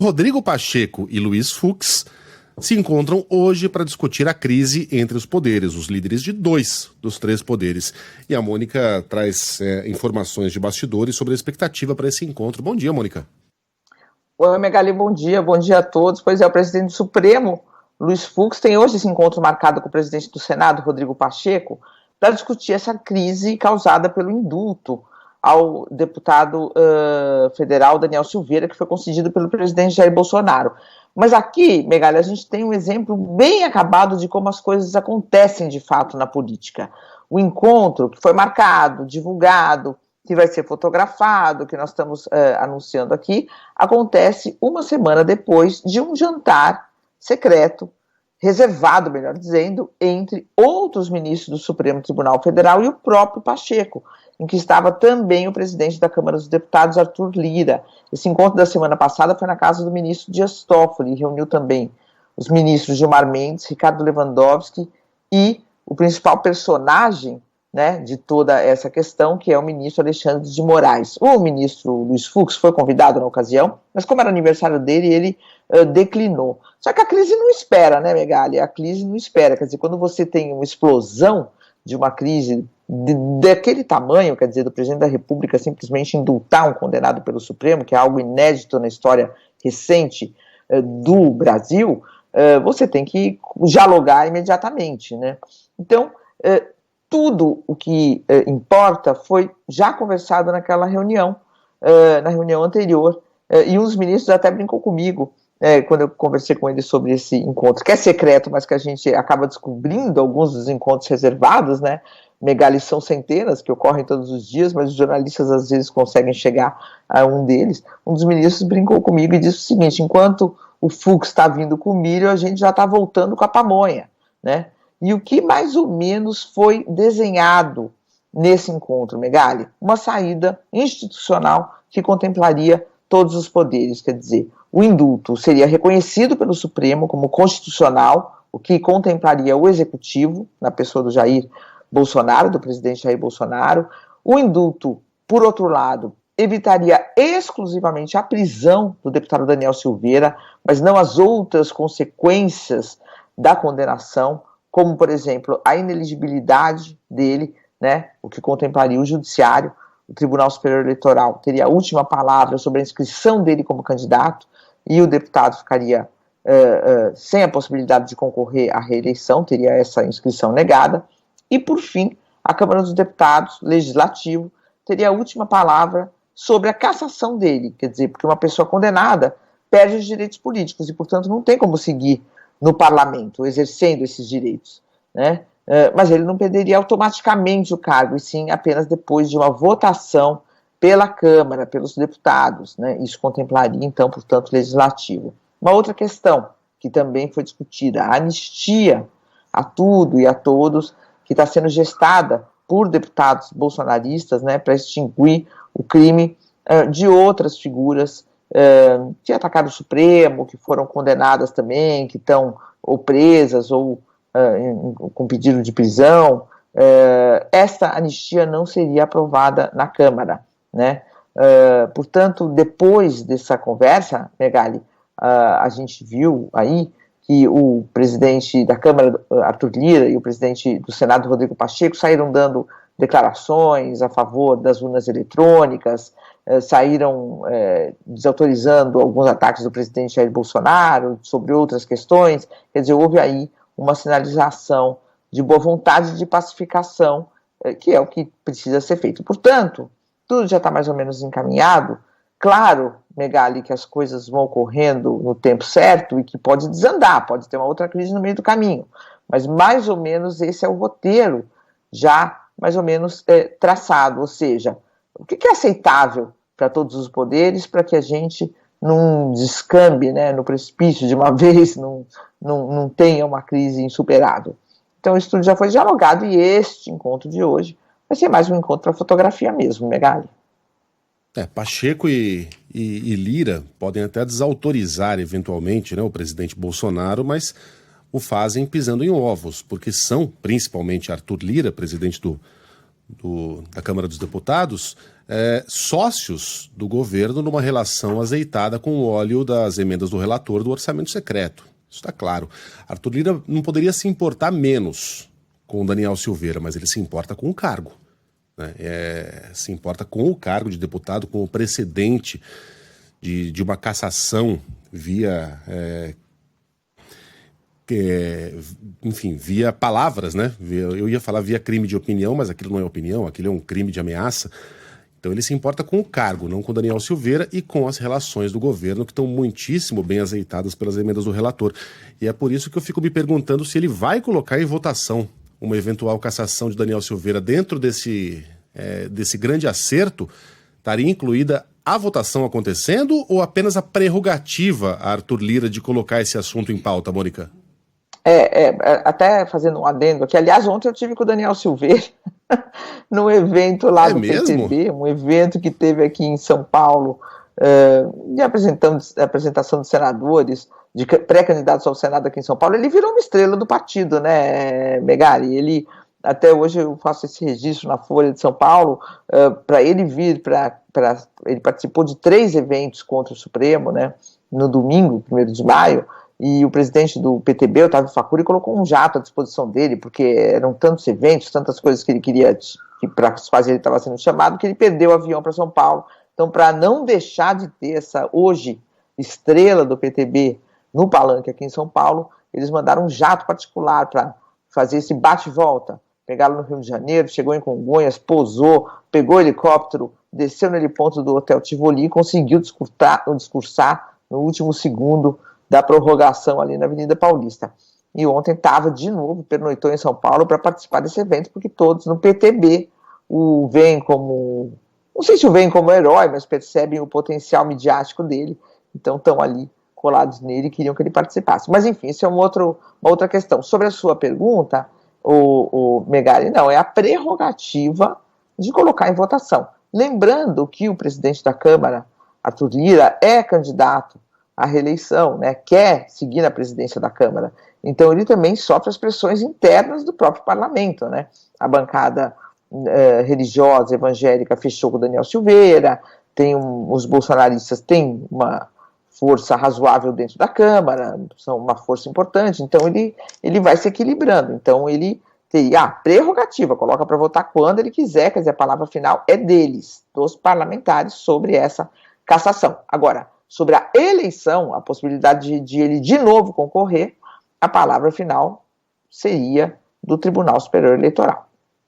Rodrigo Pacheco e Luiz Fux se encontram hoje para discutir a crise entre os poderes, os líderes de 2 dos 3 poderes. E a Mônica traz informações de bastidores sobre a expectativa para esse encontro. Bom dia, Mônica. Oi, Megali, bom dia a todos. Pois é, o presidente do Supremo, Luiz Fux, tem hoje esse encontro marcado com o presidente do Senado, Rodrigo Pacheco, para discutir essa crise causada pelo indulto ao deputado federal Daniel Silveira, que foi concedido pelo presidente Jair Bolsonaro. Mas aqui, Megali, a gente tem um exemplo bem acabado de como as coisas acontecem de fato na política. O encontro que foi marcado, divulgado, que vai ser fotografado, que nós estamos anunciando aqui, acontece uma semana depois de um jantar secreto, reservado, melhor dizendo, entre outros ministros do Supremo Tribunal Federal e o próprio Pacheco, em que estava também o presidente da Câmara dos Deputados, Arthur Lira. Esse encontro da semana passada foi na casa do ministro Dias Toffoli, e reuniu também os ministros Gilmar Mendes, Ricardo Lewandowski e o principal personagem, né, de toda essa questão, que é o ministro Alexandre de Moraes. O ministro Luiz Fux foi convidado na ocasião, mas como era aniversário dele, ele declinou. Só que a crise não espera, né, Megali? A crise não espera. Quer dizer, quando você tem uma explosão de uma crise daquele tamanho, quer dizer, do presidente da República simplesmente indultar um condenado pelo Supremo, que é algo inédito na história recente do Brasil, você tem que dialogar imediatamente, né? Então, tudo o que importa foi já conversado naquela reunião, na reunião anterior, e um dos ministros até brincou comigo, quando eu conversei com ele sobre esse encontro, que é secreto, mas que a gente acaba descobrindo alguns dos encontros reservados, né? Megali, são centenas que ocorrem todos os dias, mas os jornalistas às vezes conseguem chegar a um deles. Um dos ministros brincou comigo e disse o seguinte: enquanto o Fux está vindo com o milho, a gente já está voltando com a pamonha, né? E o que mais ou menos foi desenhado nesse encontro, Megali? Uma saída institucional que contemplaria todos os poderes, quer dizer, o indulto seria reconhecido pelo Supremo como constitucional, o que contemplaria o Executivo, na pessoa do Jair Bolsonaro, do presidente Jair Bolsonaro. O indulto, por outro lado, evitaria exclusivamente a prisão do deputado Daniel Silveira, mas não as outras consequências da condenação, como, por exemplo, a ineligibilidade dele, né, o que contemplaria o Judiciário. O Tribunal Superior Eleitoral teria a última palavra sobre a inscrição dele como candidato, e o deputado ficaria sem a possibilidade de concorrer à reeleição, teria essa inscrição negada. E, por fim, a Câmara dos Deputados, Legislativo, teria a última palavra sobre a cassação dele, quer dizer, porque uma pessoa condenada perde os direitos políticos e, portanto, não tem como seguir no parlamento, exercendo esses direitos, né? Mas ele não perderia automaticamente o cargo, e sim apenas depois de uma votação pela Câmara, pelos deputados, né? Isso contemplaria, então, portanto, o Legislativo. Uma outra questão que também foi discutida, a anistia a tudo e a todos, que está sendo gestada por deputados bolsonaristas, né, para extinguir o crime de outras figuras que atacaram o Supremo, que foram condenadas também, que estão ou presas ou com pedido de prisão. Esta anistia não seria aprovada na Câmara, né? Portanto, depois dessa conversa, Megali, a gente viu aí que o presidente da Câmara, Arthur Lira, e o presidente do Senado, Rodrigo Pacheco, saíram dando declarações a favor das urnas eletrônicas, saíram desautorizando alguns ataques do presidente Jair Bolsonaro sobre outras questões. Quer dizer, houve aí uma sinalização de boa vontade de pacificação, que é o que precisa ser feito. Portanto, tudo já está mais ou menos encaminhado. Claro, Megali, que as coisas vão ocorrendo no tempo certo e que pode desandar, pode ter uma outra crise no meio do caminho, mas mais ou menos esse é o roteiro já mais ou menos traçado, ou seja, o que é aceitável para todos os poderes para que a gente não descambe, né, no precipício de uma vez, não tenha uma crise insuperável. Então isso tudo já foi dialogado e este encontro de hoje vai ser mais um encontro para fotografia mesmo, Megali. Pacheco e Lira podem até desautorizar eventualmente, né, o presidente Bolsonaro, mas o fazem pisando em ovos, porque são, principalmente Arthur Lira, presidente da Câmara dos Deputados, sócios do governo numa relação azeitada com o óleo das emendas do relator do orçamento secreto. Isso está claro. Arthur Lira não poderia se importar menos com o Daniel Silveira, mas ele se importa com o cargo. Né? Se importa com o cargo de deputado, com o precedente de uma cassação via... enfim, via palavras, né? Eu ia falar via crime de opinião, mas aquilo não é opinião, aquilo é um crime de ameaça. Então ele se importa com o cargo, não com o Daniel Silveira e com as relações do governo, que estão muitíssimo bem azeitadas pelas emendas do relator. E é por isso que eu fico me perguntando se ele vai colocar em votação uma eventual cassação de Daniel Silveira dentro desse grande acerto. Estaria incluída a votação acontecendo ou apenas a prerrogativa a Arthur Lira de colocar esse assunto em pauta, Mônica? Até fazendo um adendo aqui, aliás, ontem eu tive com o Daniel Silveira num evento lá do mesmo? PTB, um evento que teve aqui em São Paulo, de apresentação de senadores, de pré-candidatos ao Senado aqui em São Paulo. Ele virou uma estrela do partido, né, Megali? Ele, até hoje eu faço esse registro na Folha de São Paulo, para ele vir, ele participou de 3 eventos contra o Supremo, né, no domingo, 1º de maio, e o presidente do PTB, Otávio Facuri, colocou um jato à disposição dele, porque eram tantos eventos, tantas coisas que ele queria, que para fazer ele estava sendo chamado, que ele perdeu o avião para São Paulo. Então, para não deixar de ter essa, hoje, estrela do PTB no palanque aqui em São Paulo, eles mandaram um jato particular para fazer esse bate-volta. Pegaram no Rio de Janeiro, chegou em Congonhas, pousou, pegou o helicóptero, desceu no heliponto do Hotel Tivoli e conseguiu discursar no último segundo da prorrogação ali na Avenida Paulista. E ontem estava de novo, pernoitou em São Paulo para participar desse evento, porque todos no PTB o veem como, não sei se o veem como herói, mas percebem o potencial midiático dele, então estão ali colados nele e queriam que ele participasse. Mas enfim, isso é uma outra questão. Sobre a sua pergunta, o Megali, não, é a prerrogativa de colocar em votação. Lembrando que o presidente da Câmara, Arthur Lira, é candidato à reeleição, né, quer seguir na presidência da Câmara. Então ele também sofre as pressões internas do próprio parlamento, né? A bancada religiosa, evangélica, fechou com o Daniel Silveira, os bolsonaristas têm uma força razoável dentro da Câmara, são uma força importante, então ele vai se equilibrando. Então ele teria a prerrogativa, coloca para votar quando ele quiser, quer dizer, a palavra final é deles, dos parlamentares, sobre essa cassação. Agora, sobre a eleição, a possibilidade de ele de novo concorrer, a palavra final seria do Tribunal Superior Eleitoral.